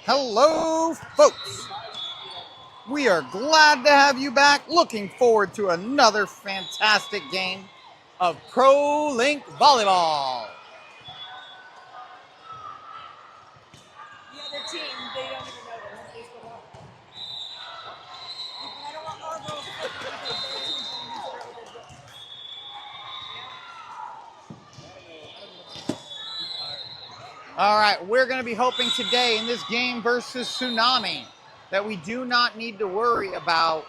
Hello, folks. We are glad to have you back. Looking forward to another fantastic game of Prolink volleyball. The other team, they don't even know that they split up. I don't want our girls to because their team's going to use it over their girls. All right, we're going to be hoping today in this game versus Tsunami that we do not need to worry about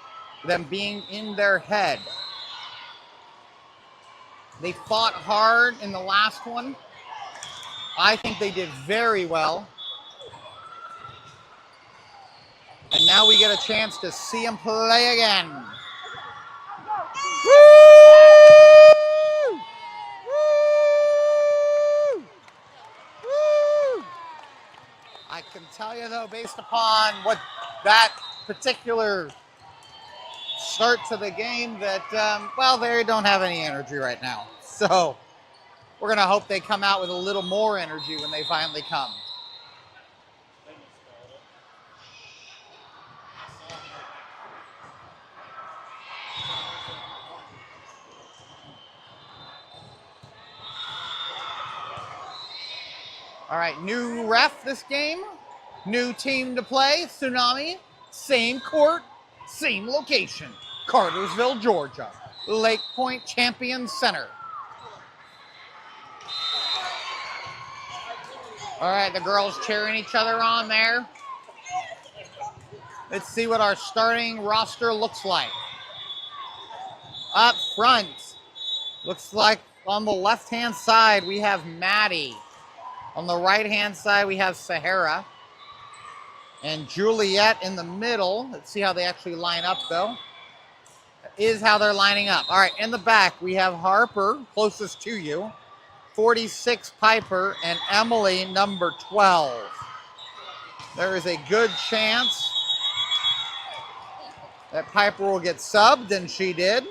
them being in their head. They fought hard in the last one. I think they did very well. And now we get a chance to see them play again. Woo! Woo! Woo! I can tell you though, based upon what that particular start to the game, that, well, they don't have any energy right now. So we're going to hope they come out with a little more energy when they finally come. All right, new ref this game, new team to play, Tsunami, same court, same location, Cartersville, Georgia, Lake Point Champion Center. All right, the girls cheering each other on there. Let's see what our starting roster looks like. Up front, looks like on the left-hand side, we have Maddie. On the right-hand side, we have Sahara. And Juliet in the middle. Let's see how they actually line up, though. Is how they're lining up. All right, in the back, we have Harper, closest to you. 46, Piper, and Emily, number 12. There is a good chance that Piper will get subbed, and she did.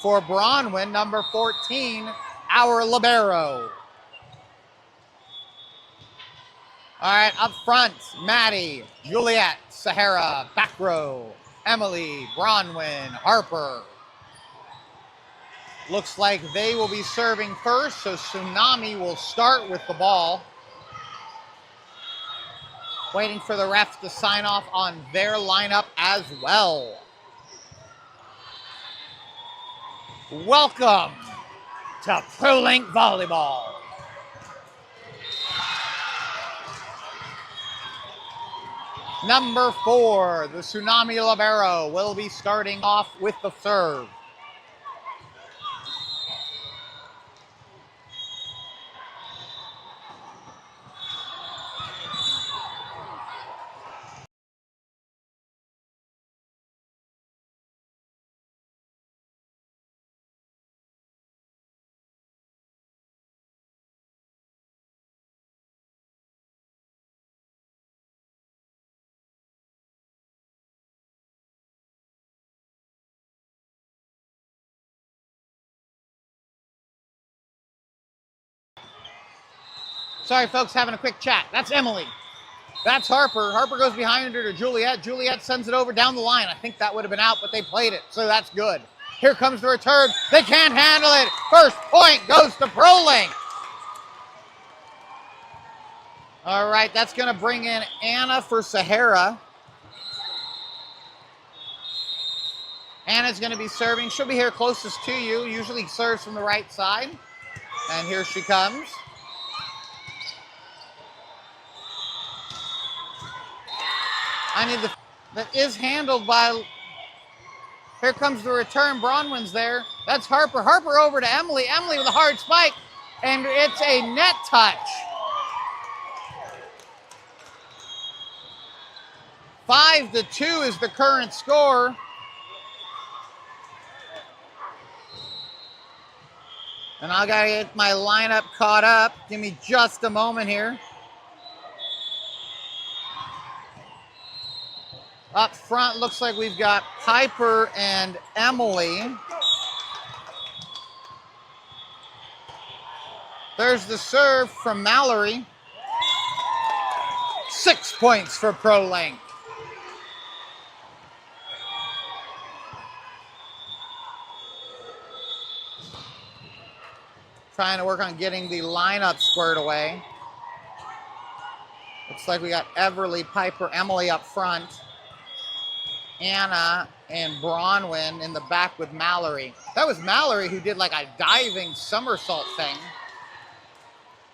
For Bronwyn, number 14, our libero. All right, up front, Maddie, Juliet, Sahara, back row, Emily, Bronwyn, Harper. Looks like they will be serving first, so Tsunami will start with the ball. Waiting for the refs to sign off on their lineup as well. Welcome to Prolink volleyball. Number 4, the Tsunami libero, will be starting off with the serve. Sorry, folks, having a quick chat. That's Emily. That's Harper. Harper goes behind her to Juliet. Juliet sends it over down the line. I think that would have been out, but they played it, so that's good. Here comes the return. They can't handle it. First point goes to Prolink. All right, that's going to bring in Anna for Sahara. Anna's going to be serving. She'll be here closest to you. Usually serves from the right side. And here she comes. That is handled by, here comes the return, Bronwyn's there. That's Harper. Harper over to Emily. Emily with a hard spike, and it's a net touch. 5-2 is the current score. And I gotta get my lineup caught up. Give me just a moment here. Up front, looks like we've got Piper and Emily. There's the serve from Mallory. 6 points for Prolink. Trying to work on getting the lineup squared away. Looks like we got Everly, Piper, Emily up front. Anna and Bronwyn in the back with Mallory. That was Mallory who did like a diving somersault thing.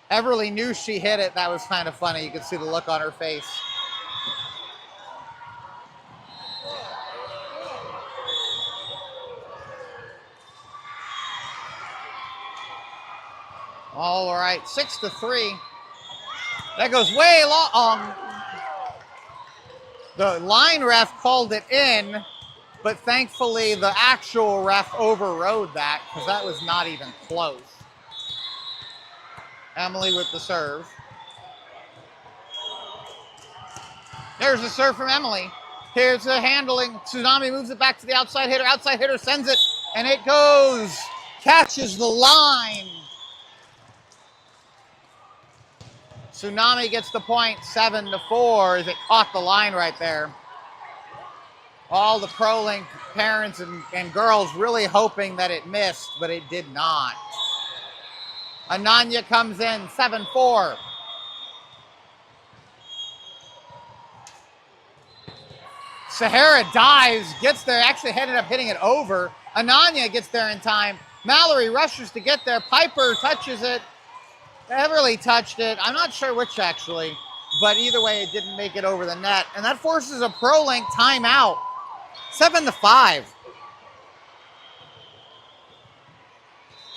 Everly knew she hit it. That was kind of funny. You could see the look on her face. All right, 6-3. That goes way long. The line ref called it in, but thankfully the actual ref overrode that because that was not even close. Emily with the serve. There's the serve from Emily. Here's the handling. Tsunami moves it back to the outside hitter. Outside hitter sends it, and it goes. Catches the line. Tsunami gets the point, 7-4, as it caught the line right there. All the Prolink parents and girls really hoping that it missed, but it did not. Ananya comes in, 7-4. Sahara dives, gets there, actually ended up hitting it over. Ananya gets there in time. Mallory rushes to get there. Piper touches it. Everly touched it. I'm not sure which actually, but either way, it didn't make it over the net. And that forces a Prolink timeout. 7-5.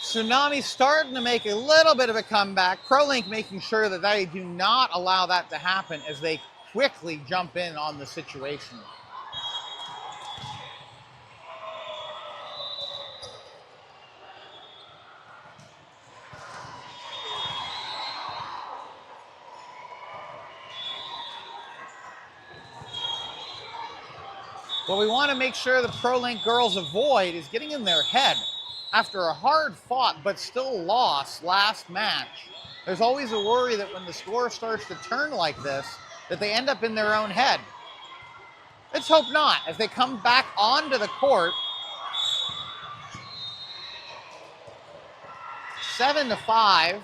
Tsunami starting to make a little bit of a comeback. Prolink making sure that they do not allow that to happen as they quickly jump in on the situation. What we want to make sure the Prolink girls avoid is getting in their head after a hard-fought but still lost last match. There's always a worry that when the score starts to turn like this, that they end up in their own head. Let's hope not. As they come back onto the court, 7-5.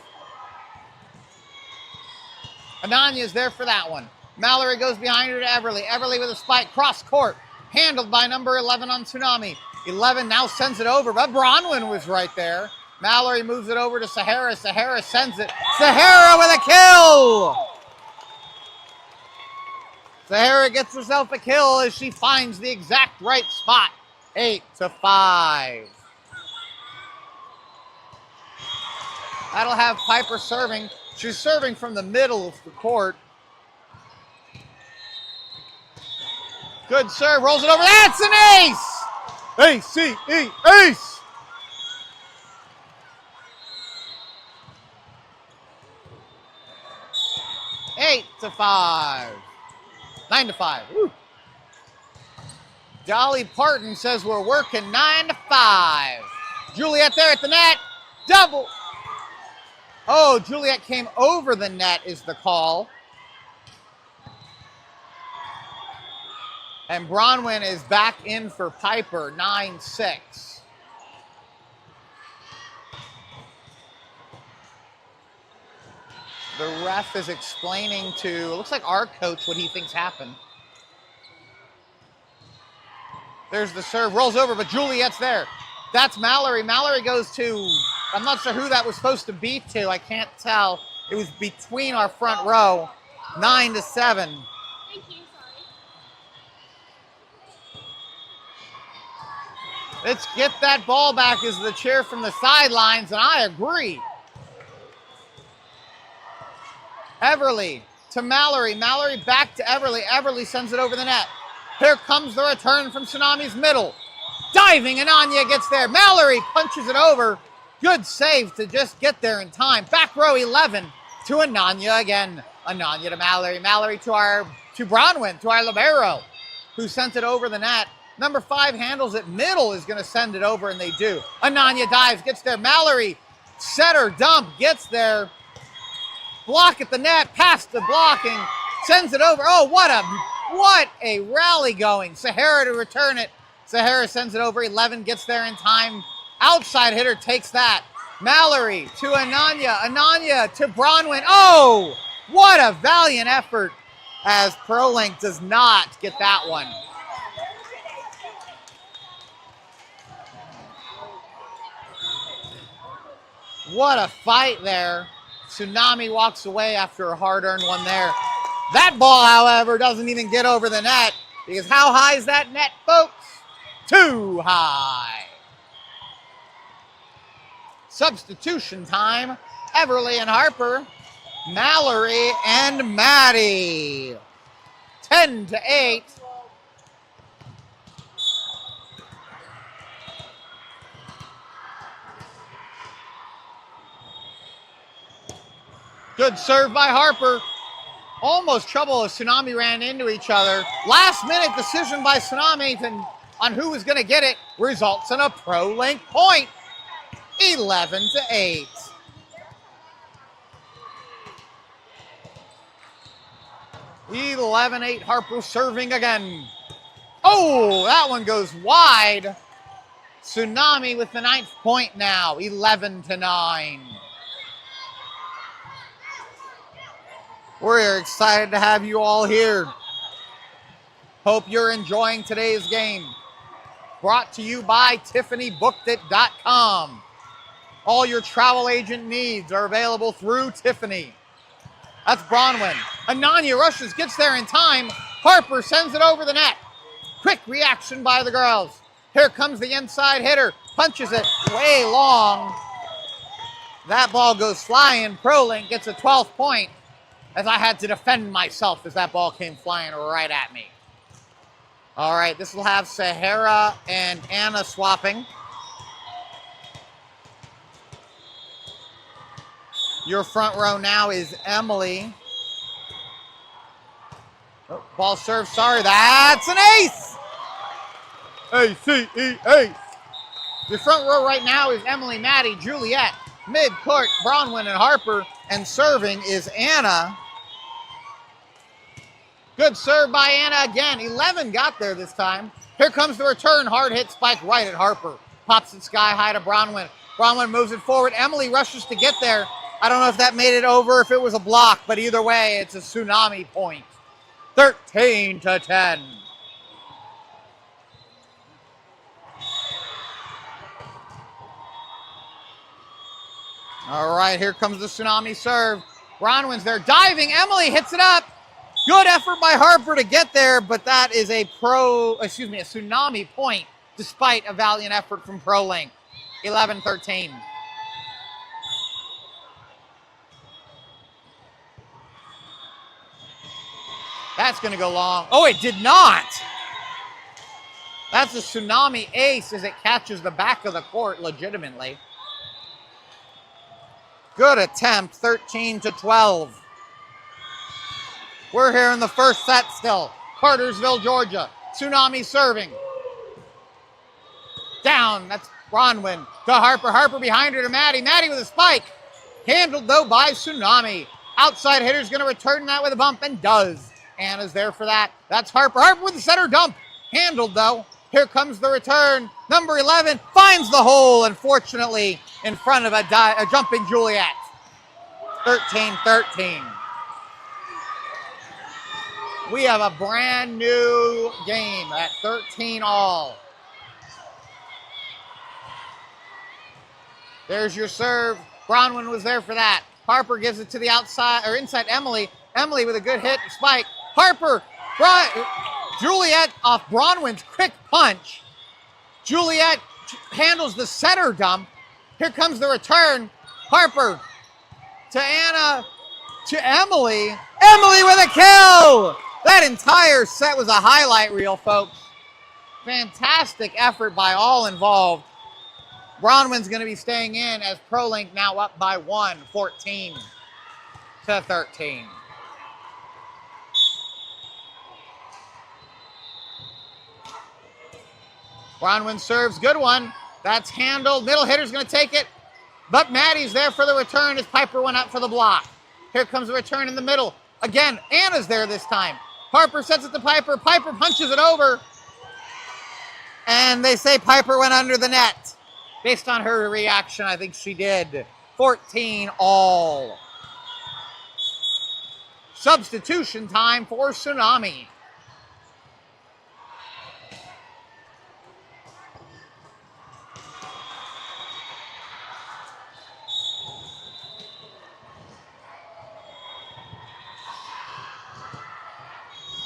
Ananya's there for that one. Mallory goes behind her to Everly. Everly with a spike, cross court. Handled by number 11 on Tsunami. 11 now sends it over, but Bronwyn was right there. Mallory moves it over to Sahara. Sahara sends it. Sahara with a kill! Sahara gets herself a kill as she finds the exact right spot. 8-5. That'll have Piper serving. She's serving from the middle of the court. Good serve, rolls it over. That's an ace! A-C-E, ace! Eight to 5. 9-5. Woo. Dolly Parton says we're working 9-5. Juliet there at the net. Double. Oh, Juliet came over the net is the call. And Bronwyn is back in for Piper, 9-6. The ref is explaining to, it looks like our coach, what he thinks happened. There's the serve, rolls over, but Juliet's there. That's Mallory. Mallory goes to, I'm not sure who that was supposed to be to. I can't tell. It was between our front row, 9-7. Let's get that ball back is the cheer from the sidelines, and I agree. Everly to Mallory. Mallory back to Everly. Everly sends it over the net. Here comes the return from Tsunami's middle. Diving, Ananya gets there. Mallory punches it over. Good save to just get there in time. Back row 11 to Ananya again. Ananya to Mallory. Mallory to Bronwyn, to our libero, who sent it over the net. Number 5 handles it. Middle is going to send it over, and they do. Ananya dives, gets there. Mallory, setter dump, gets there. Block at the net, past the blocking. Sends it over. Oh, what a rally going. Sahara to return it. Sahara sends it over. 11 gets there in time. Outside hitter takes that. Mallory to Ananya. Ananya to Bronwyn. Oh, what a valiant effort, as Prolink does not get that one. What a fight there. Tsunami walks away after a hard-earned one there. That ball, however, doesn't even get over the net, because how high is that net, folks? Too high. Substitution time. Everly and Harper. Mallory and Maddie. 10-8. Good serve by Harper. Almost trouble as Tsunami ran into each other. Last minute decision by Tsunami on who was going to get it results in a Prolink point. 11-8. Harper serving again. Oh, that one goes wide. Tsunami with the 9th point now. 11-9. We're excited to have you all here. Hope you're enjoying today's game. Brought to you by TiffanyBookedIt.com. All your travel agent needs are available through Tiffany. That's Bronwyn. Ananya rushes, gets there in time. Harper sends it over the net. Quick reaction by the girls. Here comes the inside hitter. Punches it way long. That ball goes flying. Prolink gets a 12th point, as I had to defend myself as that ball came flying right at me. All right, this will have Sahara and Anna swapping. Your front row now is Emily. Oh, ball serve, sorry, that's an ace! A-C-E, ace. Your front row right now is Emily, Maddie, Juliet. Mid-court, Bronwyn and Harper. And serving is Anna. Good serve by Anna again. 11 got there this time. Here comes the return. Hard hit spike right at Harper. Pops it sky high to Bronwyn. Bronwyn moves it forward. Emily rushes to get there. I don't know if that made it over, if it was a block, but either way, it's a Tsunami point. 13-10. All right, here comes the Tsunami serve. Bronwyn's there diving. Emily hits it up. Good effort by Harper to get there, but that is a Tsunami point, despite a valiant effort from Prolink. 11-13. That's going to go long. Oh, it did not. That's a Tsunami ace as it catches the back of the court legitimately. Good attempt, 13-12. We're here in the first set still. Cartersville, Georgia. Tsunami serving. Down, that's Bronwyn. To Harper. Harper behind her to Maddie. Maddie with a spike. Handled, though, by Tsunami. Outside hitter's going to return that with a bump, and does. Anna's there for that. That's Harper. Harper with the center dump. Handled, though. Here comes the return. Number 11 finds the hole, unfortunately, in front of a jumping Juliet. 13-13. We have a brand new game at 13 all. There's your serve. Bronwyn was there for that. Harper gives it to the outside, or inside Emily. Emily with a good hit, spike. Harper, Juliet off Bronwyn's quick punch. Juliet handles the center dump. Here comes the return. Harper to Anna, to Emily. Emily with a kill! That entire set was a highlight reel, folks. Fantastic effort by all involved. Bronwyn's going to be staying in as Prolink now up by 1, 14-13. Bronwyn serves, good one. That's handled. Middle hitter's going to take it, but Maddie's there for the return as Piper went up for the block. Here comes the return in the middle. Again, Anna's there this time. Harper sets it to Piper. Piper punches it over. And they say Piper went under the net. Based on her reaction, I think she did. 14 all. Substitution time for Tsunami.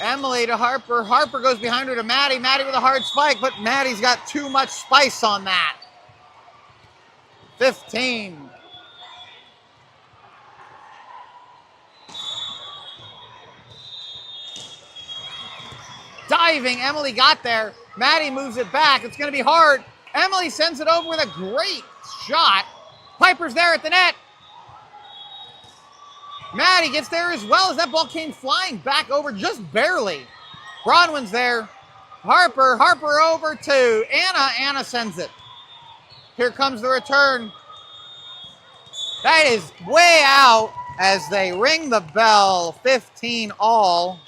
Emily to Harper. Harper goes behind her to Maddie. Maddie with a hard spike, but Maddie's got too much spice on that. 15. Diving, Emily got there. Maddie moves it back. It's going to be hard. Emily sends it over with a great shot. Piper's there at the net. Maddie gets there as well as that ball came flying back over just barely. Bronwyn's there. Harper over to Anna. Anna sends it. Here comes the return. That is way out as they ring the bell. 15 all.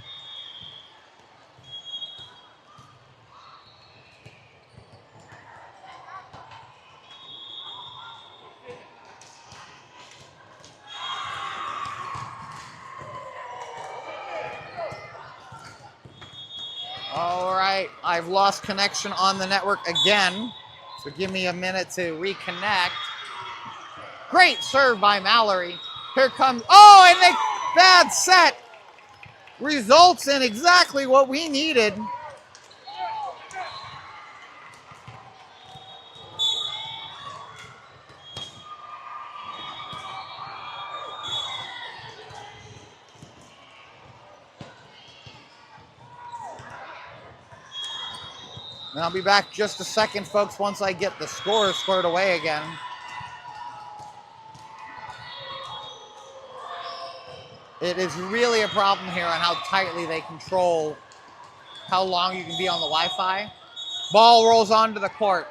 All right, I've lost connection on the network again, so give me a minute to reconnect. Great serve by Mallory. Here comes, oh, and the bad set results in exactly what we needed. And I'll be back just a second, folks, once I get the score squared away again. It is really a problem here on how tightly they control how long you can be on the Wi-Fi. Ball rolls onto the court.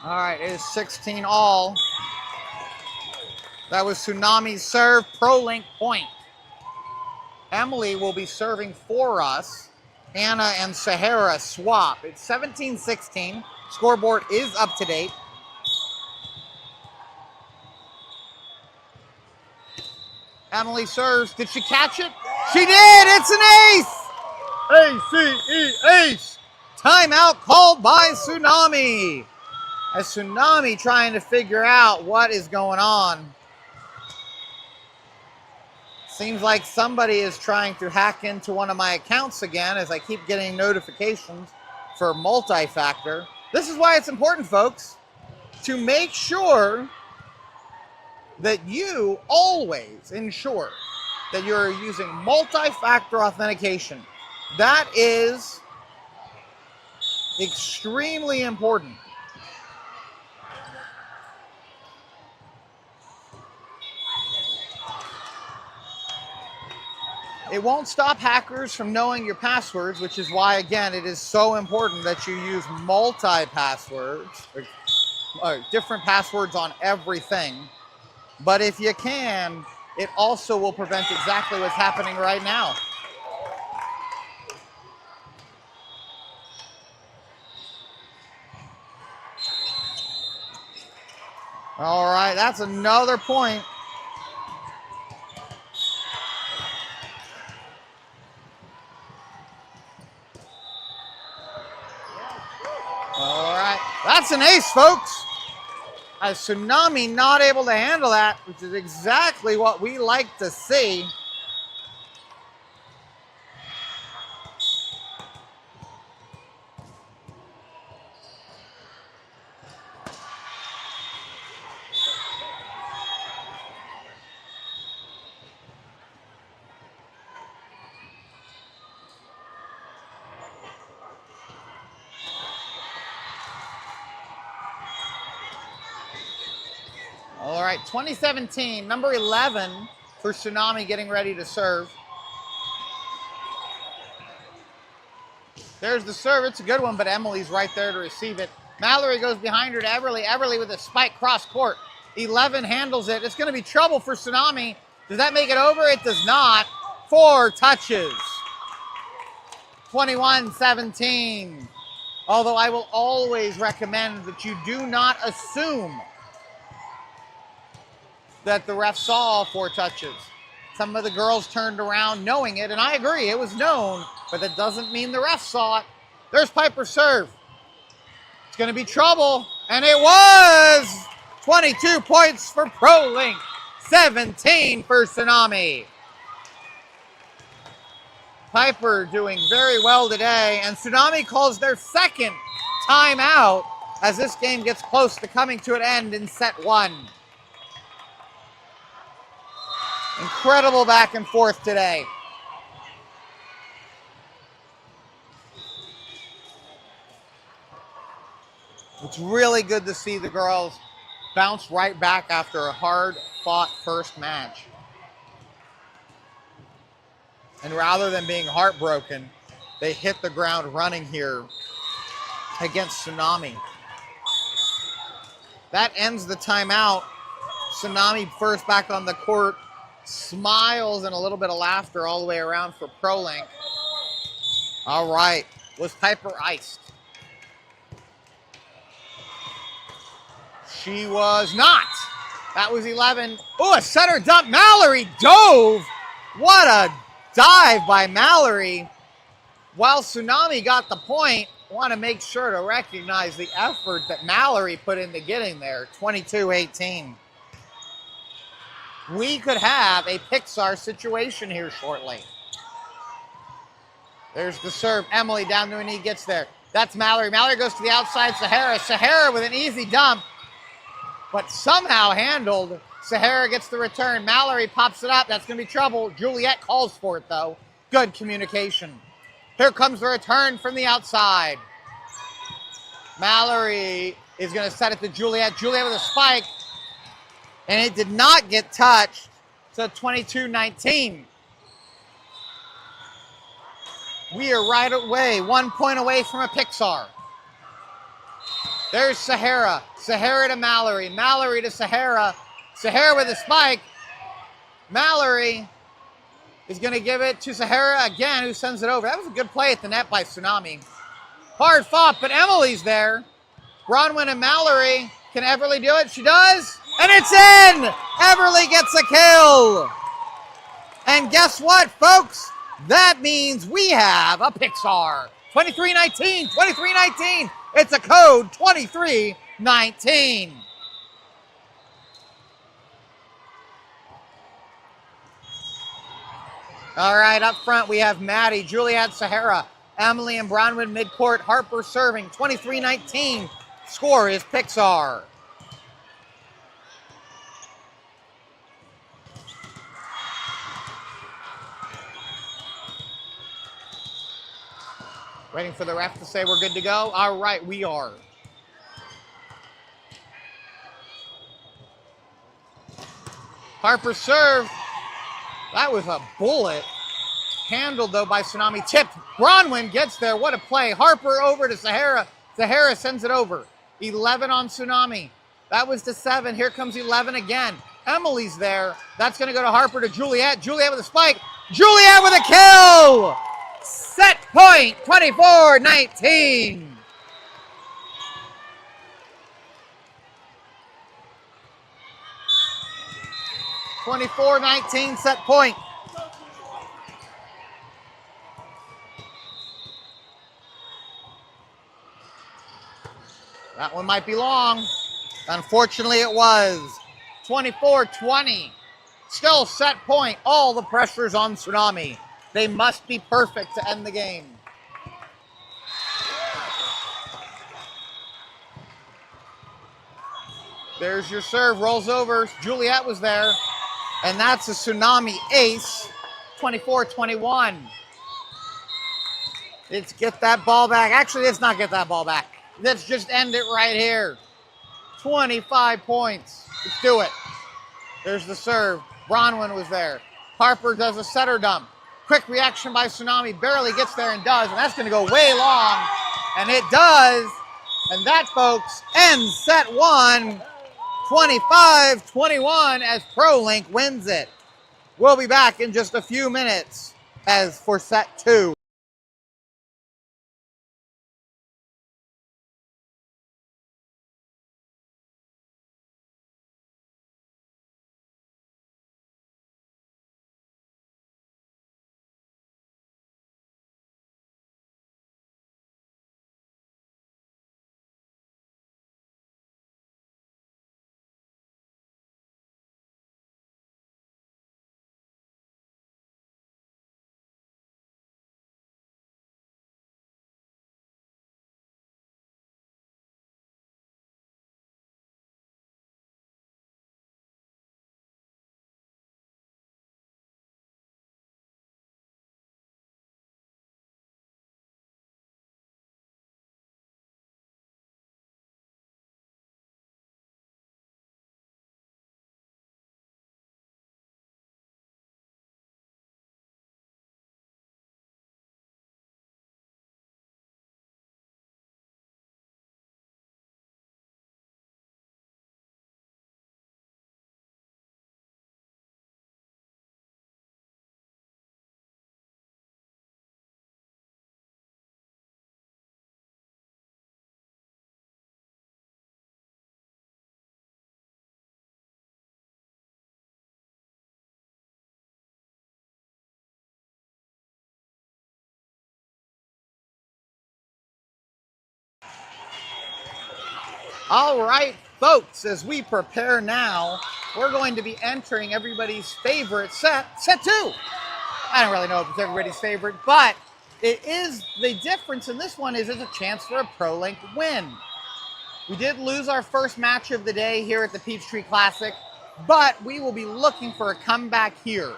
All right, it is 16 all. That was Tsunami's serve, Prolink point. Emily will be serving for us. Anna and Sahara swap. It's 17-16. Scoreboard is up to date. Emily serves. Did she catch it? She did! It's an ace! A-C-E, ace! Timeout called by Tsunami. As Tsunami trying to figure out what is going on. Seems like somebody is trying to hack into one of my accounts again as I keep getting notifications for multi-factor. This is why it's important, folks, to make sure that you always ensure that you're using multi-factor authentication. That is extremely important. It won't stop hackers from knowing your passwords, which is why, again, it is so important that you use multi-passwords, or different passwords on everything. But if you can, it also will prevent exactly what's happening right now. All right, that's another point. All right, that's an ace, folks. As Tsunami not able to handle that, which is exactly what we like to see. All right, 2017, number 11 for Tsunami getting ready to serve. There's the serve. It's a good one, but Emily's right there to receive it. Mallory goes behind her to Everly. Everly with a spike cross court. 11 handles it. It's going to be trouble for Tsunami. Does that make it over? It does not. 4 touches. 21-17. Although I will always recommend that you do not assume that the ref saw all 4 touches. Some of the girls turned around knowing it, and I agree, it was known, but that doesn't mean the ref saw it. There's Piper's serve. It's going to be trouble, and it was! 22 points for Prolink, 17 for Tsunami. Piper doing very well today, and Tsunami calls their second timeout as this game gets close to coming to an end in set 1. Incredible back and forth today. It's really good to see the girls bounce right back after a hard-fought first match. And rather than being heartbroken, they hit the ground running here against Tsunami. That ends the timeout. Tsunami first back on the court. Smiles and a little bit of laughter all the way around for Prolink. All right. Was Piper iced? She was not. That was 11. Oh, a center dump. Mallory dove. What a dive by Mallory. While Tsunami got the point, I want to make sure to recognize the effort that Mallory put into getting there. 22-18. We could have a Pixar situation here shortly. There's the serve. Emily down to a knee gets there. That's Mallory. Mallory goes to the outside. Sahara. Sahara with an easy dump, but somehow handled. Sahara gets the return. Mallory pops it up. That's going to be trouble. Juliet calls for it, though. Good communication. Here comes the return from the outside. Mallory is going to set it to Juliet. Juliet with a spike. And it did not get touched. So 22-19. We are right away, 1 point away from a Pixar. There's Sahara. Sahara to Mallory. Mallory to Sahara. Sahara with a spike. Mallory is going to give it to Sahara again, who sends it over. That was a good play at the net by Tsunami. Hard fought, but Emily's there. Bronwyn and Mallory. Can Everly do it? She does. And it's in! Everly gets a kill. And guess what, folks? That means we have a Pixar. 23-19, 23-19. It's a code 23-19. All right, up front we have Maddie, Juliet, Sahara, Emily, and Bronwyn midcourt. Harper serving. 23-19. Score is Pixar. Waiting for the ref to say we're good to go. All right, we are. Harper serve. That was a bullet. Handled, though, by Tsunami. Tipped. Bronwyn gets there. What a play. Harper over to Sahara. Sahara sends it over. 11 on Tsunami. That was to 7. Here comes 11 again. Emily's there. That's going to go to Harper to Juliet. Juliet with a spike. Juliet with a kill! Set point, 24-19. Set point. That one might be long. Unfortunately, it was. 24-20. Still set point. All the pressure's on Tsunami. They must be perfect to end the game. There's your serve, rolls over. Juliet was there. And that's a Tsunami ace, 24-21. Let's get that ball back. Actually, let's not get that ball back. Let's just end it right here. 25 points. Let's do it. There's the serve. Bronwyn was there. Harper does a setter dump. Quick reaction by Tsunami, barely gets there and does, and that's gonna go way long, and it does. And that, folks, ends set one, 25-21, as Prolink wins it. We'll be back in just a few minutes as for set two. All right, folks, as we prepare now, we're going to be entering everybody's favorite set two. I don't really know if it's everybody's favorite, but it is. The difference in this one is there's a chance for a Prolink win. We did lose our first match of the day here at the Peachtree Classic, but we will be looking for a comeback here.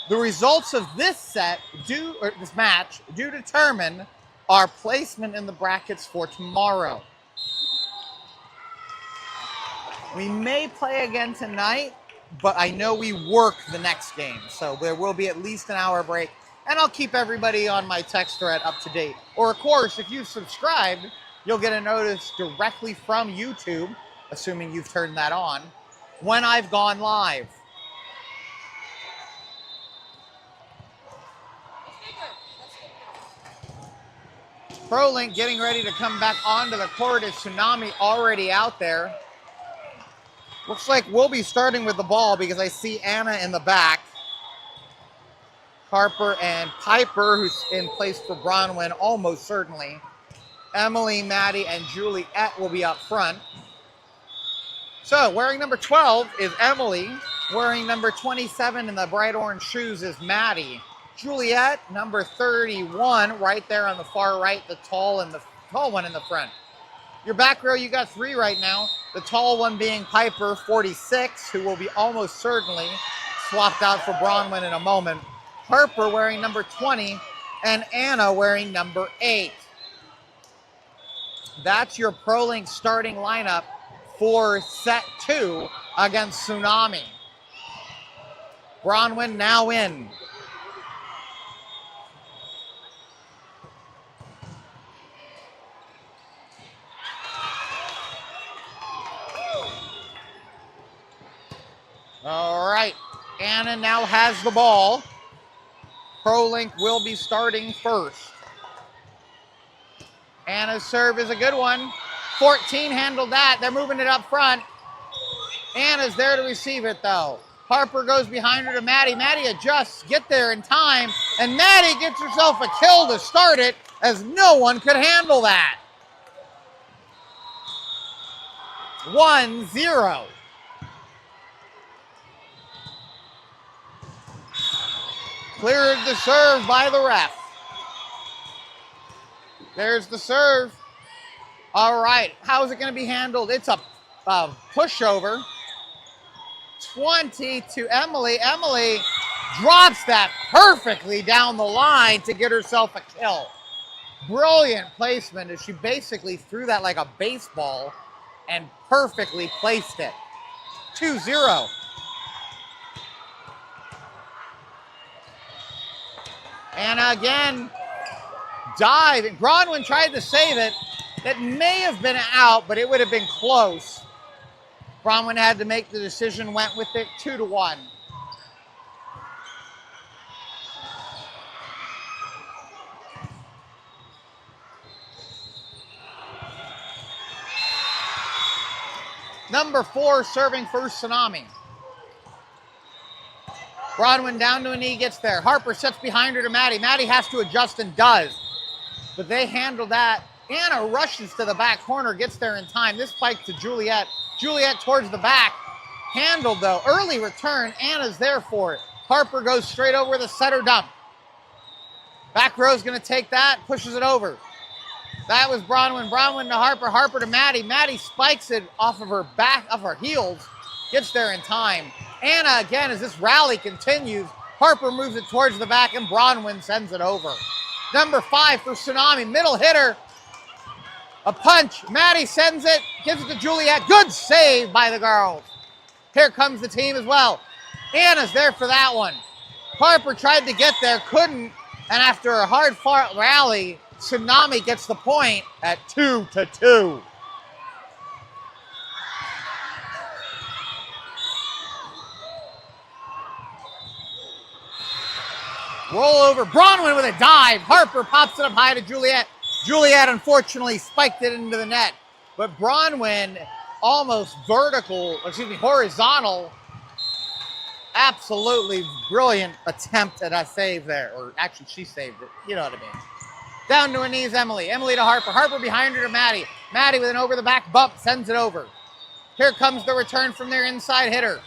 The results of this this match do determine our placement in the brackets for tomorrow. We may play again tonight, but I know we work the next game, so there will be at least an hour break, and I'll keep everybody on my text thread up to date. Or, of course, if you've subscribed, you'll get a notice directly from YouTube, assuming you've turned that on, when I've gone live. Prolink getting ready to come back onto the court as Tsunami already out there. Looks like we'll be starting with the ball because I see Anna in the back. Harper and Piper, who's in place for Bronwyn, almost certainly. Emily, Maddie, and Juliet will be up front. So, wearing number 12 is Emily. Wearing number 27 in the bright orange shoes is Maddie. Juliet, number 31, right there on the far right, the tall one in the front. Your back row, you got three right now. The tall one being Piper, 46, who will be almost certainly swapped out for Bronwyn in a moment. Harper wearing number 20, and Anna wearing number 8. That's your Prolink starting lineup for set 2 against Tsunami. Bronwyn now in. All right, Anna now has the ball. Prolink will be starting first. Anna's serve is a good one. 14 handled that. They're moving it up front. Anna's there to receive it, though. Harper goes behind her to Maddie. Maddie adjusts, get there in time, and Maddie gets herself a kill to start it as no one could handle that. 1-0. Cleared the serve by the ref. There's the serve. All right, how's it going to be handled? It's a pushover. 20 to Emily. Emily drops that perfectly down the line to get herself a kill. Brilliant placement as she basically threw that like a baseball and perfectly placed it. 2-0. Anna again, diving. Bronwyn tried to save it. That may have been out, but it would have been close. Bronwyn had to make the decision, went with it, 2-1. Number 4 serving for Tsunami. Bronwyn down to a knee, gets there. Harper sets behind her to Maddie. Maddie has to adjust and does. But they handle that. Anna rushes to the back corner, gets there in time. This spike to Juliet. Juliet towards the back. Handled though. Early return. Anna's there for it. Harper goes straight over the setter dump. Back row's going to take that, pushes it over. That was Bronwyn. Bronwyn to Harper. Harper to Maddie. Maddie spikes it off of her back, off her heels. Gets there in time. Anna again, as this rally continues, Harper moves it towards the back and Bronwyn sends it over. Number 5 for Tsunami, middle hitter. A punch. Maddie sends it, gives it to Juliet. Good save by the girls. Here comes the team as well. Anna's there for that one. Harper tried to get there, couldn't, and after a hard-fought rally, Tsunami gets the point at 2-2. Roll over. Bronwyn with a dive. Harper pops it up high to Juliet. Juliet unfortunately spiked it into the net. But Bronwyn almost horizontal. Absolutely brilliant attempt at a save there. Or actually, she saved it. You know what I mean. Down to her knees, Emily. Emily to Harper. Harper behind her to Maddie. Maddie with an over-the-back bump sends it over. Here comes the return from their inside hitter.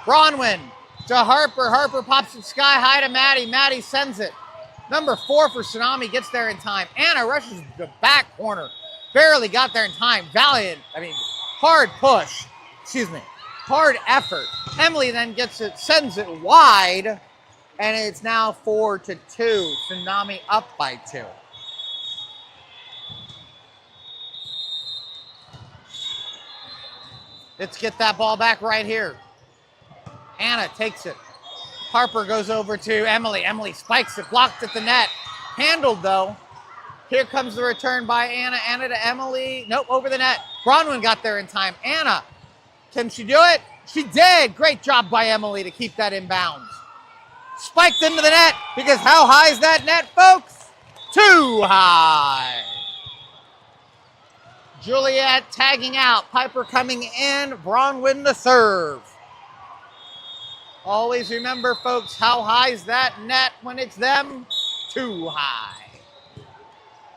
Bronwyn to Harper. Harper pops it sky high to Maddie. Maddie sends it. Number 4 for Tsunami gets there in time. Anna rushes the back corner. Barely got there in time. Hard push. Hard effort. Emily then gets it, sends it wide, and it's now 4-2. Tsunami up by 2. Let's get that ball back right here. Anna takes it. Harper goes over to Emily. Emily spikes it, blocked at the net. Handled though. Here comes the return by Anna. Anna to Emily. Nope, over the net. Bronwyn got there in time. Anna, can she do it? She did. Great job by Emily to keep that in bounds. Spiked into the net, because how high is that net, folks? Too high. Juliet tagging out. Piper coming in. Bronwyn to serve. Always remember, folks, how high is that net when it's them? Too high.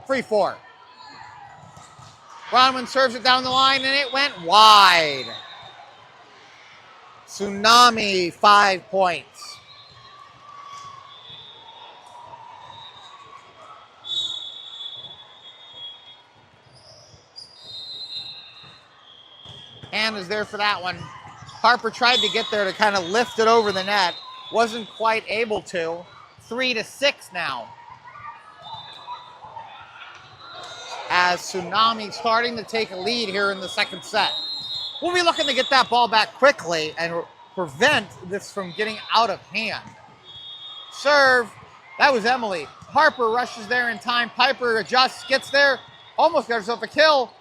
3-4. Bronwyn serves it down the line, and it went wide. Tsunami, 5 points. Anna's there for that one. Harper tried to get there to kind of lift it over the net. Wasn't quite able to. 3-6 now. As Tsunami starting to take a lead here in the second set. We'll be looking to get that ball back quickly and prevent this from getting out of hand. Serve. That was Emily. Harper rushes there in time. Piper adjusts, gets there. Almost got herself a kill.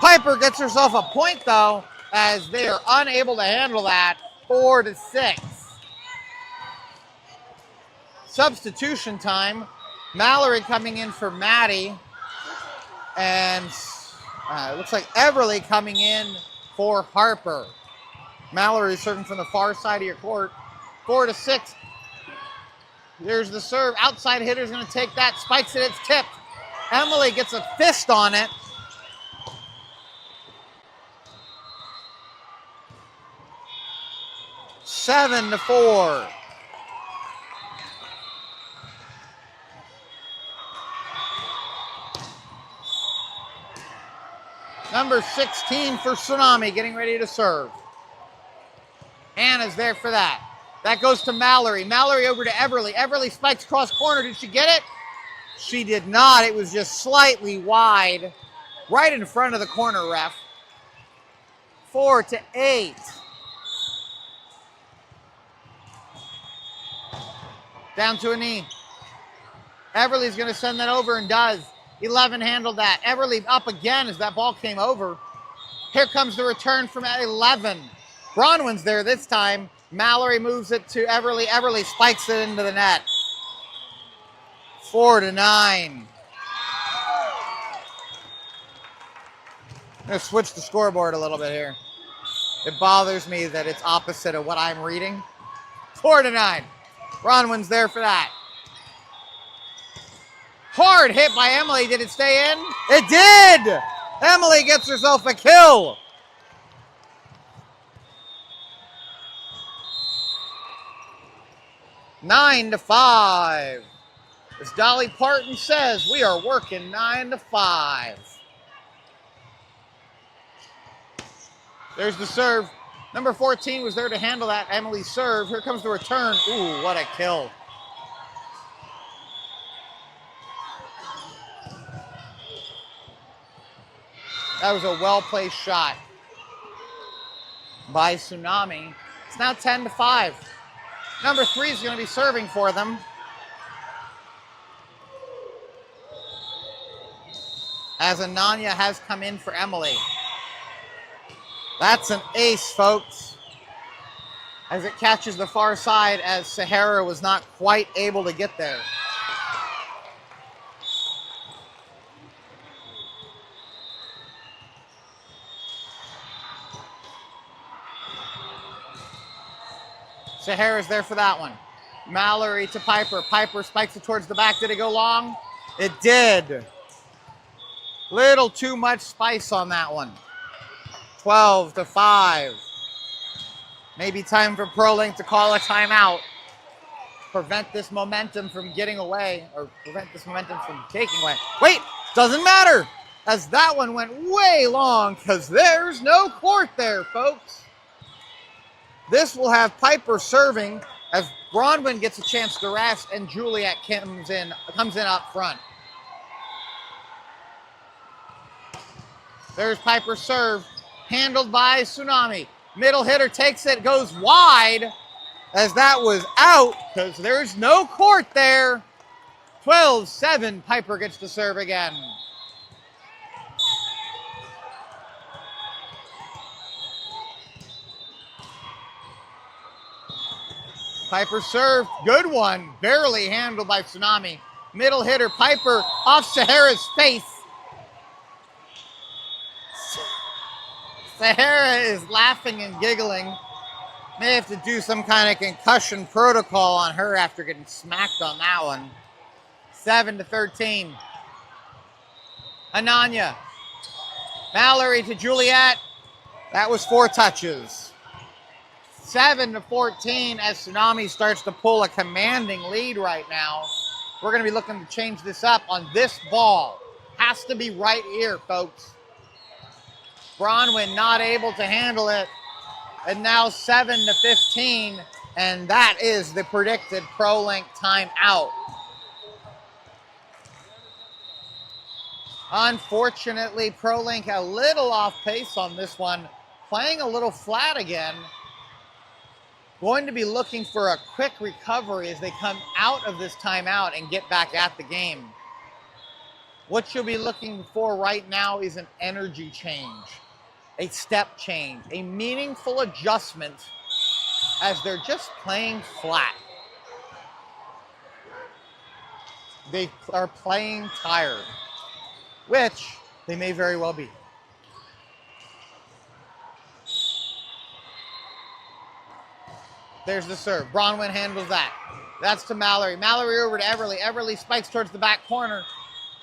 Piper gets herself a point, though, as they are unable to handle that. 4-6. Substitution time. Mallory coming in for Maddie. And it looks like Everly coming in for Harper. Mallory serving from the far side of your court. 4-6. There's the serve. Outside hitter's going to take that. Spikes it. It's tipped. Emily gets a fist on it. Seven to 4. Number 16 for Tsunami getting ready to serve. Anna's there for that. That goes to Mallory. Mallory over to Everly. Everly spikes cross corner. Did she get it? She did not. It was just slightly wide, right in front of the corner ref. 4-8. Down to a knee. Everly's going to send that over and does. 11 handled that. Everly up again as that ball came over. Here comes the return from 11. Bronwyn's there this time. Mallory moves it to Everly. Everly spikes it into the net. 4-9. I'm going to switch the scoreboard a little bit here. It bothers me that it's opposite of what I'm reading. 4-9. Bronwyn's there for that. Hard hit by Emily. Did it stay in? It did! Emily gets herself a kill. Nine to 5. As Dolly Parton says, we are working 9 to 5. There's the serve. Number 14 was there to handle that Emily's serve. Here comes the return. Ooh, what a kill. That was a well-placed shot by Tsunami. It's now 10 to 5. Number 3 is going to be serving for them. As Ananya has come in for Emily. That's an ace, folks. As it catches the far side as Sahara was not quite able to get there. Sahara's there for that one. Mallory to Piper. Piper spikes it towards the back. Did it go long? It did. Little too much spice on that one. 12 to 5. Maybe time for Prolink to call a timeout. Prevent this momentum from getting away, or prevent this momentum from taking away. Wait, doesn't matter, as that one went way long because there's no court there, folks. This will have Piper serving as Bronwyn gets a chance to rest and Juliet comes in up front. There's Piper's serve, handled by Tsunami. Middle hitter takes it, goes wide, as that was out because there's no court there. 12-7, Piper gets to serve again. Piper serve, good one, barely handled by Tsunami. Middle hitter, Piper off Sahara's face. Sahara is laughing and giggling. May have to do some kind of concussion protocol on her after getting smacked on that one. 7-13. Ananya. Mallory to Juliet. That was 4 touches. 7-14 as Tsunami starts to pull a commanding lead right now. We're going to be looking to change this up on this ball. Has to be right here, folks. Bronwyn not able to handle it. And now 7-15. And that is the predicted Prolink timeout. Unfortunately, Prolink a little off pace on this one. Playing a little flat again. Going to be looking for a quick recovery as they come out of this timeout and get back at the game. What you'll be looking for right now is an energy change, a step change, a meaningful adjustment as they're just playing flat. They are playing tired, which they may very well be. There's the serve. Bronwyn handles that. That's to Mallory. Mallory over to Everly. Everly spikes towards the back corner.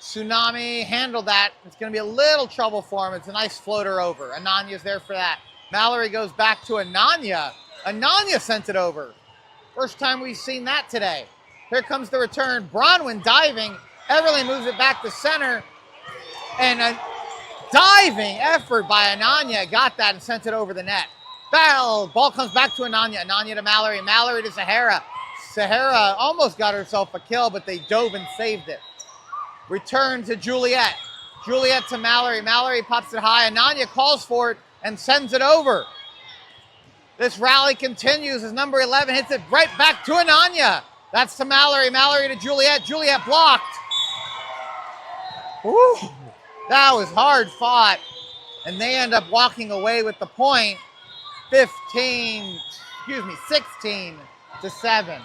Tsunami handled that. It's going to be a little trouble for him. It's a nice floater over. Ananya's there for that. Mallory goes back to Ananya. Ananya sent it over. First time we've seen that today. Here comes the return. Bronwyn diving. Everly moves it back to center. And a diving effort by Ananya got that and sent it over the net. Ball comes back to Ananya. Ananya to Mallory. Mallory to Sahara. Sahara almost got herself a kill, but they dove and saved it. Return to Juliet. Juliet to Mallory. Mallory pops it high. Ananya calls for it and sends it over. This rally continues as number 11 hits it right back to Ananya. That's to Mallory. Mallory to Juliet. Juliet blocked. Woo. That was hard fought. And they end up walking away with the point. 16 to 7.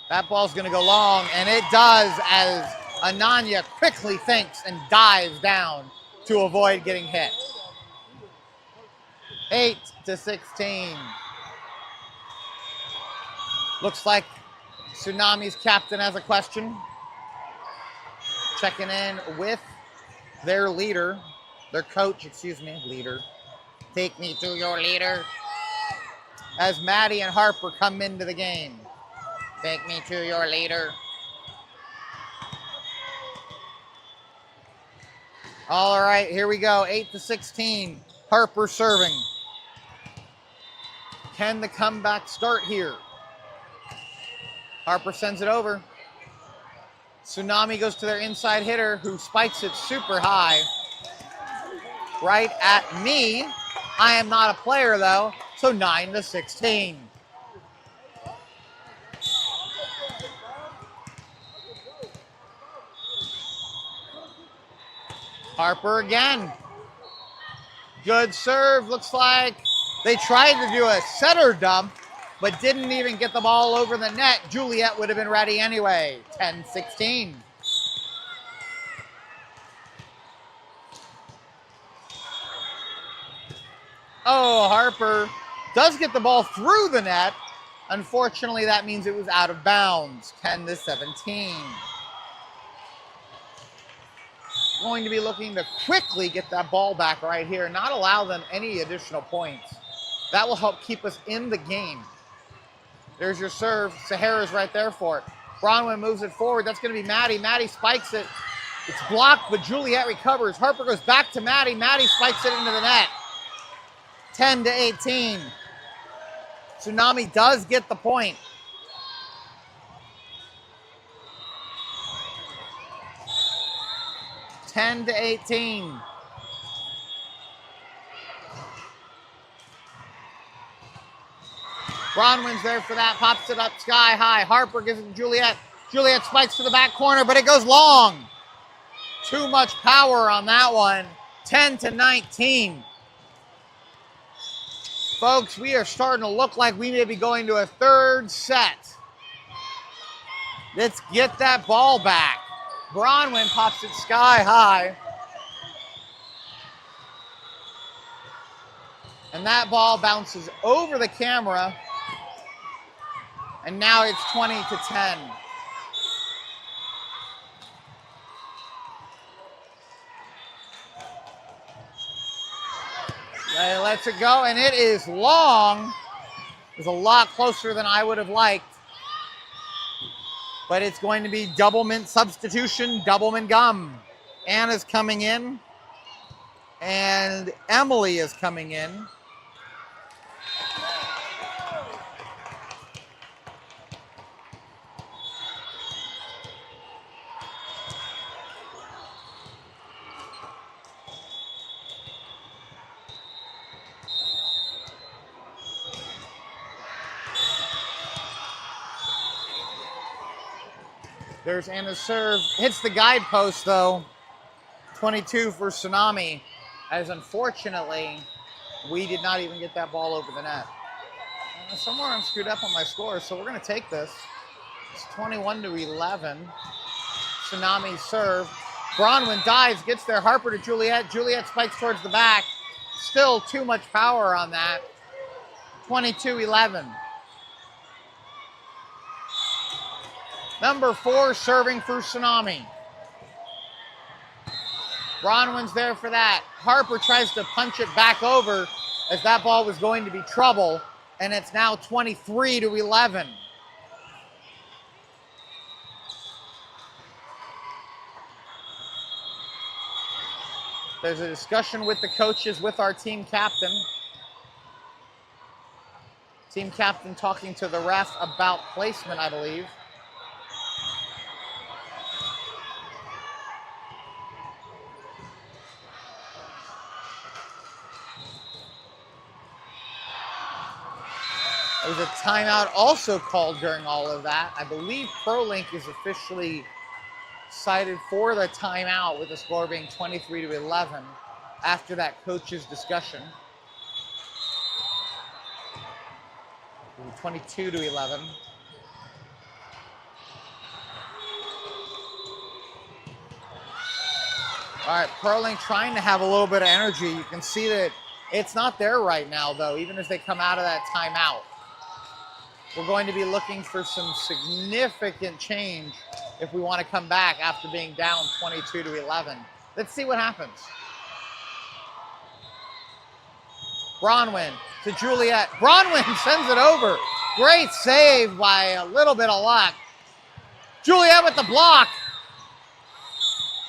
That ball's going to go long, and it does as Ananya quickly thinks and dives down to avoid getting hit. 8 to 16. Looks like Tsunami's captain has a question. Checking in with their leader, their coach, leader. Take me to your leader. As Maddie and Harper come into the game. Take me to your leader. All right, here we go. 8 to 16. Harper serving. Can the comeback start here? Harper sends it over. Tsunami goes to their inside hitter who spikes it super high. Right at me. I am not a player though, so 9 to 16. Harper again. Good serve. Looks like they tried to do a setter dump, but didn't even get the ball over the net. Juliet would have been ready anyway. 10-16. Oh, Harper does get the ball through the net. Unfortunately, that means it was out of bounds. 10 to 17. Going to be looking to quickly get that ball back right here, not allow them any additional points. That will help keep us in the game. There's your serve. Sahara's right there for it. Bronwyn moves it forward. That's going to be Maddie. Maddie spikes it. It's blocked, but Juliet recovers. Harper goes back to Maddie. Maddie spikes it into the net. 10 to 18. Tsunami does get the point. (10 to 18). Bronwyn's there for that, pops it up sky high. Harper gives it to Juliet. Juliet spikes to the back corner, but it goes long. Too much power on that one. 10 to 19. Folks, we are starting to look like we may be going to a third set. Let's get that ball back. Bronwyn pops it sky high. And that ball bounces over the camera. And now it's 20 to 10. Lets it go, and it is long. It was a lot closer than I would have liked. But it's going to be double mint substitution, double mint gum. Anna's coming in, and Emily is coming in. There's Anna's serve. Hits the guidepost, though. 22 for Tsunami. As unfortunately, we did not even get that ball over the net. Somewhere I'm screwed up on my score, so we're going to take this. It's 21 to 11. Tsunami serve. Bronwyn dives, gets there. Harper to Juliet. Juliet spikes towards the back. Still too much power on that. 22-11. Number 4 serving for Tsunami. Bronwyn's there for that. Harper tries to punch it back over as that ball was going to be trouble, and it's now 23 to 11. There's a discussion with the coaches, with our team captain. Team captain talking to the ref about placement, I believe. There was a timeout also called during all of that. I believe Prolink is officially cited for the timeout with the score being 23-11 after that coach's discussion. 22-11. All right, Prolink trying to have a little bit of energy. You can see that it's not there right now, though, even as they come out of that timeout. We're going to be looking for some significant change if we want to come back after being down 22-11. Let's see what happens. Bronwyn to Juliet. Bronwyn sends it over. Great save by a little bit of luck. Juliet with the block.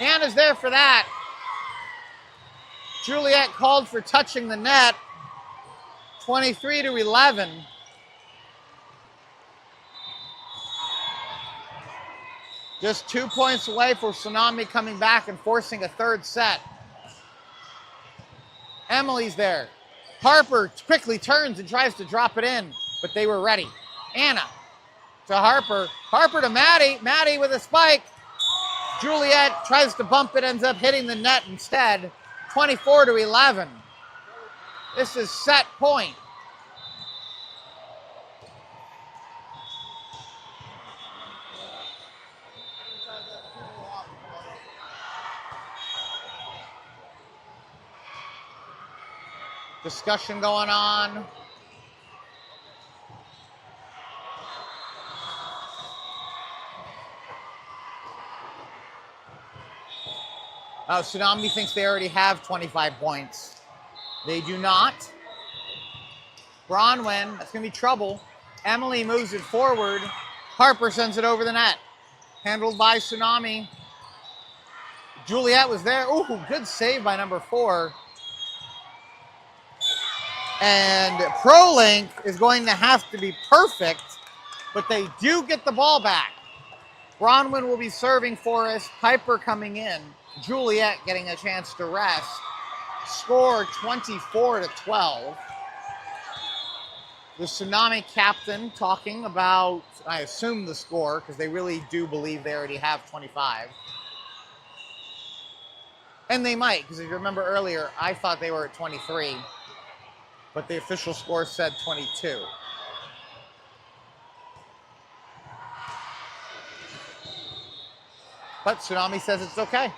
Anna's there for that. Juliet called for touching the net. 23-11. Just 2 points away for Tsunami coming back and forcing a third set. Emily's there. Harper quickly turns and tries to drop it in, but they were ready. Anna to Harper. Harper to Maddie. Maddie with a spike. Juliet tries to bump it, ends up hitting the net instead. 24-11. This is set point. Discussion going on. Tsunami thinks they already have 25 points. They do not. Bronwyn, that's going to be trouble. Emily moves it forward. Harper sends it over the net. Handled by Tsunami. Juliet was there. Ooh, good save by number 4. And Prolink is going to have to be perfect, but they do get the ball back. Bronwyn will be serving for us. Piper coming in. Juliet getting a chance to rest. Score 24-12. The Tsunami captain talking about, I assume, the score, because they really do believe they already have 25. And they might, because if you remember earlier, I thought they were at 23. But the official score said 22. But Tsunami says it's okay.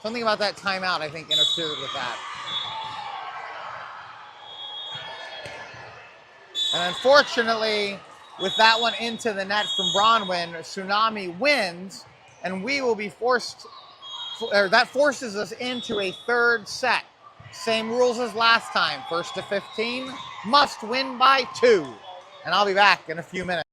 Something about that timeout, I think, interfered with that. And unfortunately, with that one into the net from Bronwyn, Tsunami wins, and we will be forced, or that forces us into a third set. Same rules as last time. First to 15, must win by 2. And I'll be back in a few minutes.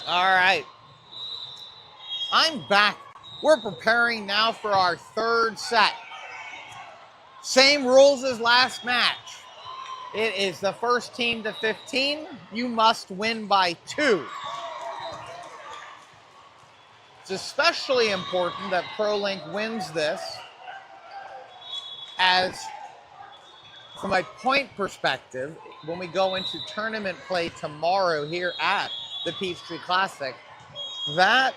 All right. I'm back. We're preparing now for our third set. Same rules as last match. It is the first team to 15. You must win by 2. It's especially important that Prolink wins this, as from a point perspective, when we go into tournament play tomorrow here at the Peachtree Classic, that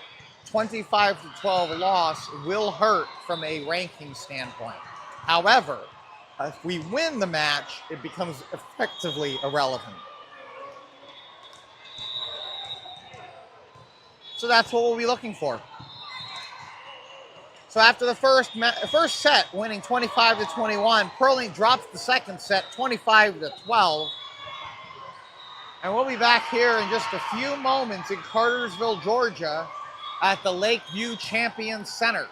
25-12 loss will hurt from a ranking standpoint. However, if we win the match, it becomes effectively irrelevant. So that's what we'll be looking for. So after the first set, winning 25-21, Prolink drops the second set, 25-12. And we'll be back here in just a few moments in Cartersville, Georgia, at the Lakeview Champion Center.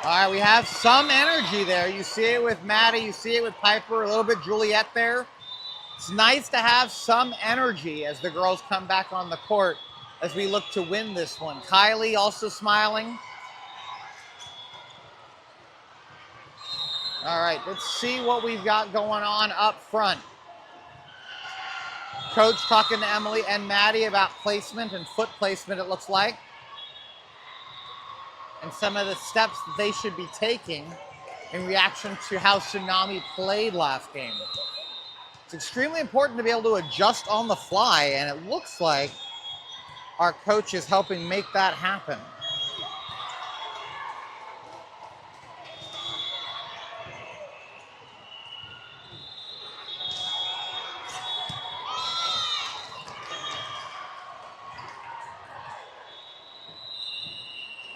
All right, we have some energy there. You see it with Maddie, you see it with Piper, a little bit Juliet there. It's nice to have some energy as the girls come back on the court as we look to win this one. Kylie also smiling. All right, let's see what we've got going on up front. Coach talking to Emily and Maddie about placement and foot placement, it looks like, and some of the steps that they should be taking in reaction to how Tsunami played last game. It's extremely important to be able to adjust on the fly, and it looks like our coach is helping make that happen.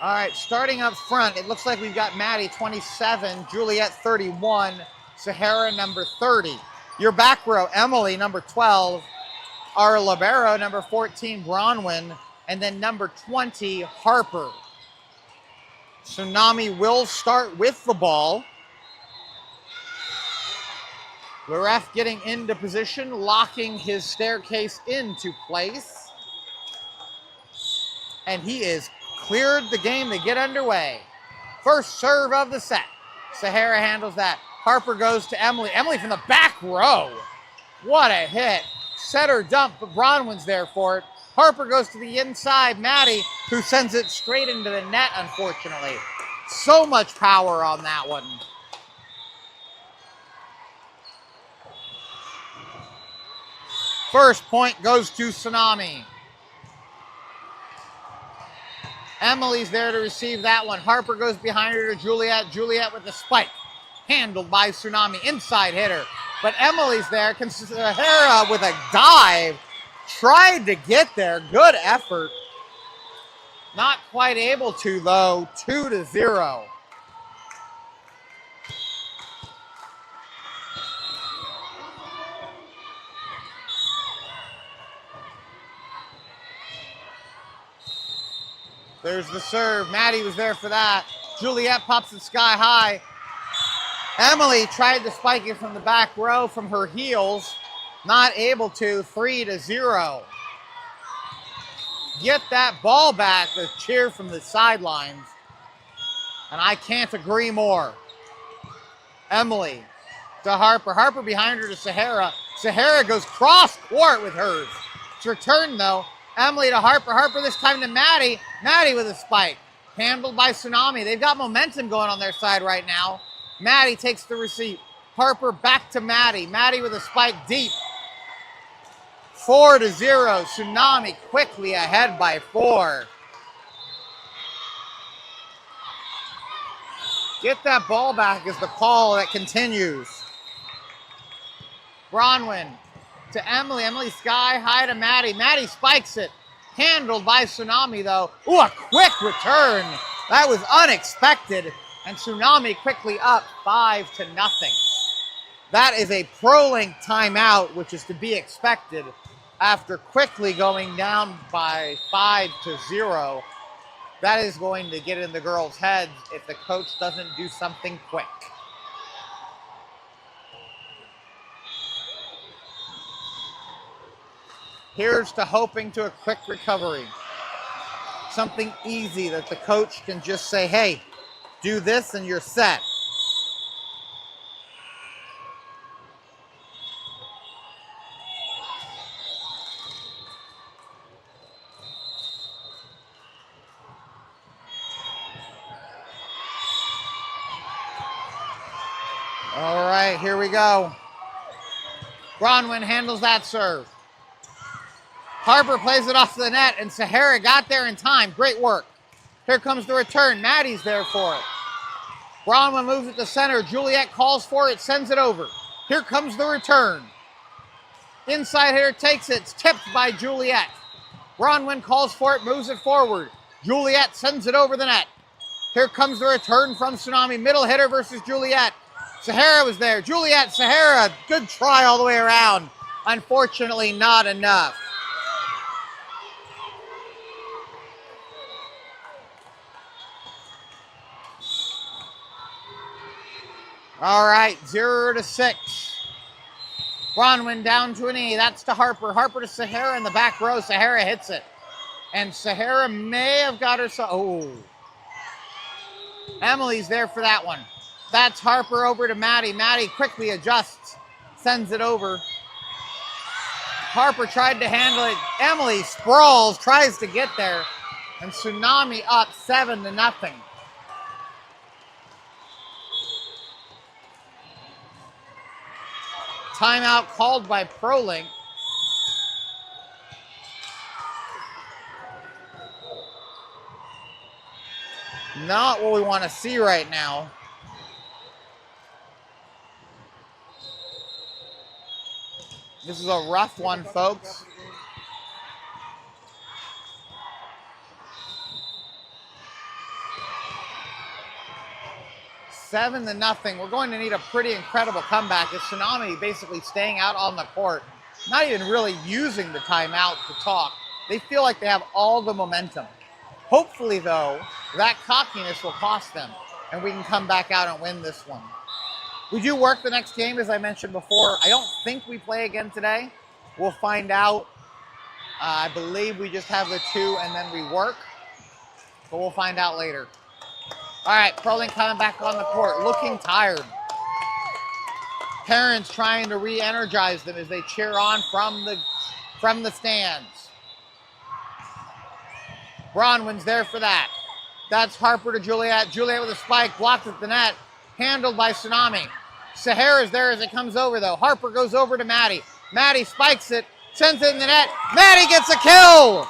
All right, starting up front, it looks like we've got Maddie, 27, Juliet, 31, Sahara, number 30. Your back row, Emily, number 12, our libero, number 14, Bronwyn, and then number 20, Harper. Tsunami will start with the ball. The ref getting into position, locking his staircase into place. And he is cleared the game to get underway. First serve of the set. Sahara handles that. Harper goes to Emily. Emily from the back row. What a hit. Setter dump, but Bronwyn's there for it. Harper goes to the inside. Maddie, who sends it straight into the net, unfortunately. So much power on that one. First point goes to Tsunami. Emily's there to receive that one. Harper goes behind her to Juliet. Juliet with the spike. Handled by Tsunami. Inside hitter. But Emily's there. Sahara with a dive. Tried to get there. Good effort. Not quite able to, though. 2-0. There's the serve. Maddie was there for that. Juliet pops it sky high. Emily tried to spike it from the back row from her heels. Not able to. 3-0. Get that ball back. The cheer from the sidelines. And I can't agree more. Emily to Harper. Harper behind her to Sahara. Sahara goes cross court with hers. It's returned though. Emily to Harper. Harper this time to Maddie. Maddie with a spike. Handled by Tsunami. They've got momentum going on their side right now. Maddie takes the receipt. Harper back to Maddie. Maddie with a spike deep. 4-0. Tsunami quickly ahead by 4. Get that ball back is the call that continues. Bronwyn to Emily. Emily sky high to Maddie. Maddie spikes it. Handled by Tsunami though. Ooh, a quick return. That was unexpected. And Tsunami quickly up 5-0. That is a Prolink timeout, which is to be expected after quickly going down by 5-0. That is going to get in the girls' heads if the coach doesn't do something quick. Here's to hoping to a quick recovery. Something easy that the coach can just say, hey, do this and you're set. All right, here we go. Bronwyn handles that serve. Harper plays it off to the net, and Sahara got there in time. Great work. Here comes the return. Maddie's there for it. Bronwyn moves it to center. Juliet calls for it, sends it over. Here comes the return. Inside hitter takes it. It's tipped by Juliet. Bronwyn calls for it, moves it forward. Juliet sends it over the net. Here comes the return from Tsunami. Middle hitter versus Juliet. Sahara was there. Juliet, Sahara, good try all the way around. Unfortunately, not enough. All right, 0-6. Bronwyn down to an E. That's to Harper. Harper to Sahara in the back row. Sahara hits it. And Sahara may have got herself... Oh. Emily's there for that one. That's Harper over to Maddie. Maddie quickly adjusts. Sends it over. Harper tried to handle it. Emily sprawls, tries to get there. And Tsunami up 7-0. Timeout called by Prolink. Not what we want to see right now. This is a rough one, folks. Seven to nothing. We're going to need a pretty incredible comeback. It's Tsunami basically staying out on the court, not even really using the timeout to talk. They feel like they have all the momentum. Hopefully, though, that cockiness will cost them, and we can come back out and win this one. We do work the next game, as I mentioned before. I don't think we play again today. We'll find out. I believe we just have the 2 and then we work, but we'll find out later. All right, Prolink coming back on the court, looking tired. Parents trying to re-energize them as they cheer on from the stands. Bronwyn's there for that. That's Harper to Juliet. Juliet with a spike, blocked at the net, handled by Tsunami. Sahara's there as it comes over, though. Harper goes over to Maddie. Maddie spikes it, sends it in the net. Maddie gets a kill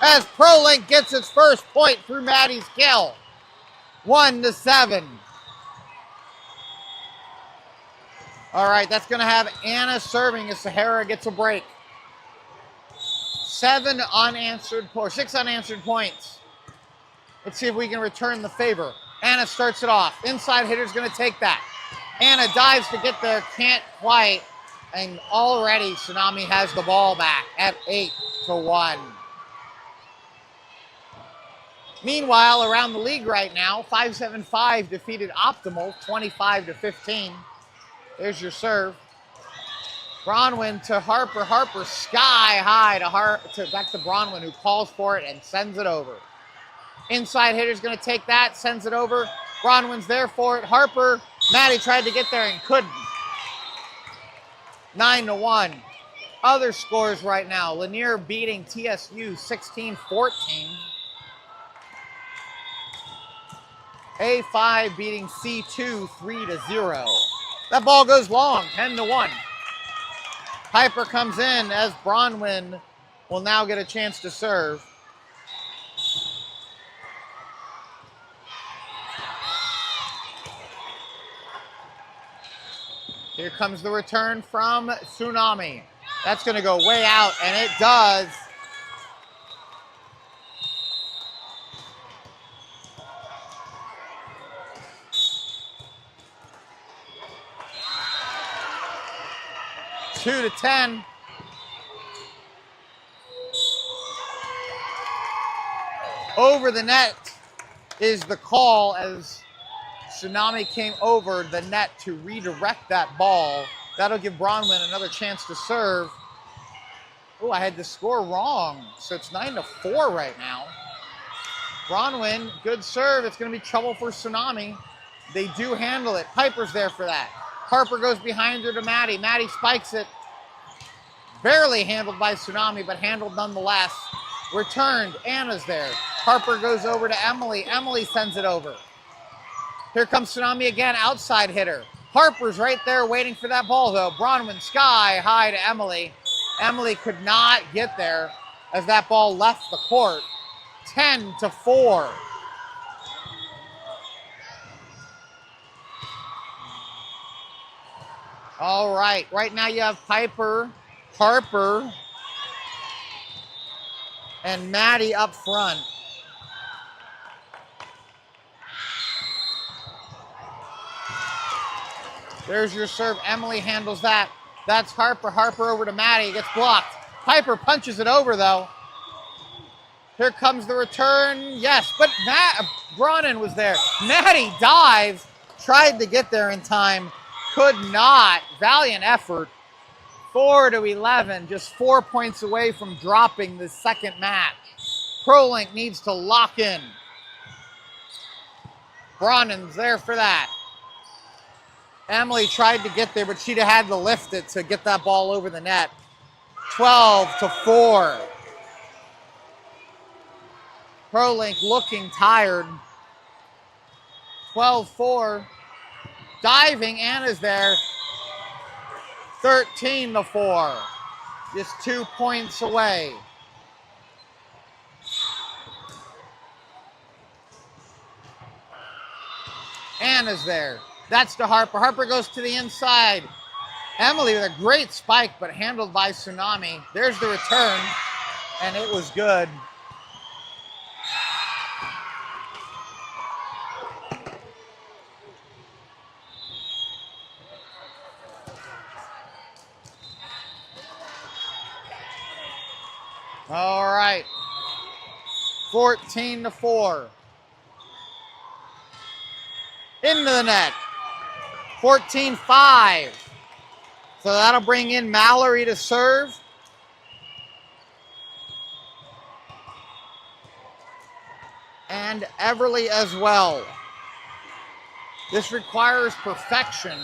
as Prolink gets its first point through Maddie's kill. 1-7. All right, that's going to have Anna serving as Sahara gets a break. 6 unanswered points. Let's see if we can return the favor. Anna starts it off. Inside hitter's going to take that. Anna dives to get there, can't quite. And already Tsunami has the ball back at 8-1. Meanwhile, around the league right now, 575 defeated Optimal, 25-15. There's your serve. Bronwyn to Harper. Harper sky high back to Bronwyn, who calls for it and sends it over. Inside hitter's going to take that, sends it over. Bronwyn's there for it. Harper, Maddie tried to get there and couldn't. 9-1. Other scores right now. Lanier beating TSU 16-14. A5 beating C2 3-0. That ball goes long, 10-1. Piper comes in as Bronwyn will now get a chance to serve. Here comes the return from Tsunami. That's going to go way out, and it does. Two to 10. Over the net is the call as Tsunami came over the net to redirect that ball. That'll give Bronwyn another chance to serve. Oh, I had the score wrong. So it's 9-4 right now. Bronwyn, good serve. It's going to be trouble for Tsunami. They do handle it. Piper's there for that. Harper goes behind her to Maddie. Maddie spikes it. Barely handled by Tsunami, but handled nonetheless. Returned. Anna's there. Harper goes over to Emily. Emily sends it over. Here comes Tsunami again, outside hitter. Harper's right there waiting for that ball, though. Bronwyn sky high to Emily. Emily could not get there as that ball left the court. 10-4. All right, right now you have Piper, Harper, and Maddie up front. There's your serve. Emily handles that. That's Harper. Harper over to Maddie. Gets blocked. Piper punches it over, though. Here comes the return. Yes, but Bronin was there. Maddie dives. Tried to get there in time. Could not. Valiant effort. 4-11. Just 4 points away from dropping the second match. Prolink needs to lock in. Bronin's there for that. Emily tried to get there, but she'd have had to lift it to get that ball over the net. 12-4. Prolink looking tired. 12-4. Diving, Anna's there. 13-4. Just 2 points away. Anna's there. That's to Harper. Harper goes to the inside. Emily with a great spike, but handled by Tsunami. There's the return, and it was good. All right. 14-4. Into the net. 14-5. So that'll bring in Mallory to serve. And Everly as well. This requires perfection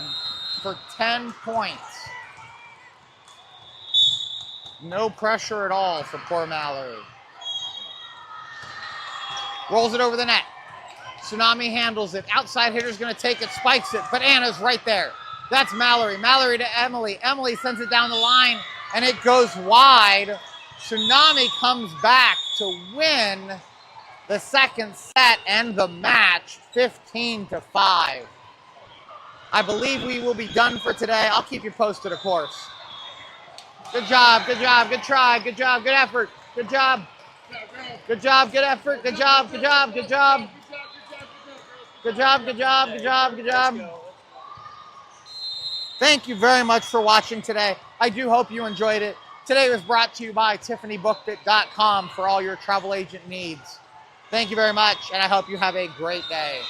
for 10 points. No pressure at all for poor Mallory. Rolls it over the net. Tsunami handles it. Outside hitter's going to take it, spikes it, but Anna's right there. That's Mallory. Mallory to Emily. Emily sends it down the line, and it goes wide. Tsunami comes back to win the second set and the match, 15-5. I believe we will be done for today. I'll keep you posted, of course. Good job, good job, good try, good job, good effort, good job. Good job, good effort, good job, good job, good job. Good job, good job, good job, good job. Thank you very much for watching today. I do hope you enjoyed it. Today was brought to you by TiffanyBookIt.com for all your travel agent needs. Thank you very much, and I hope you have a great day.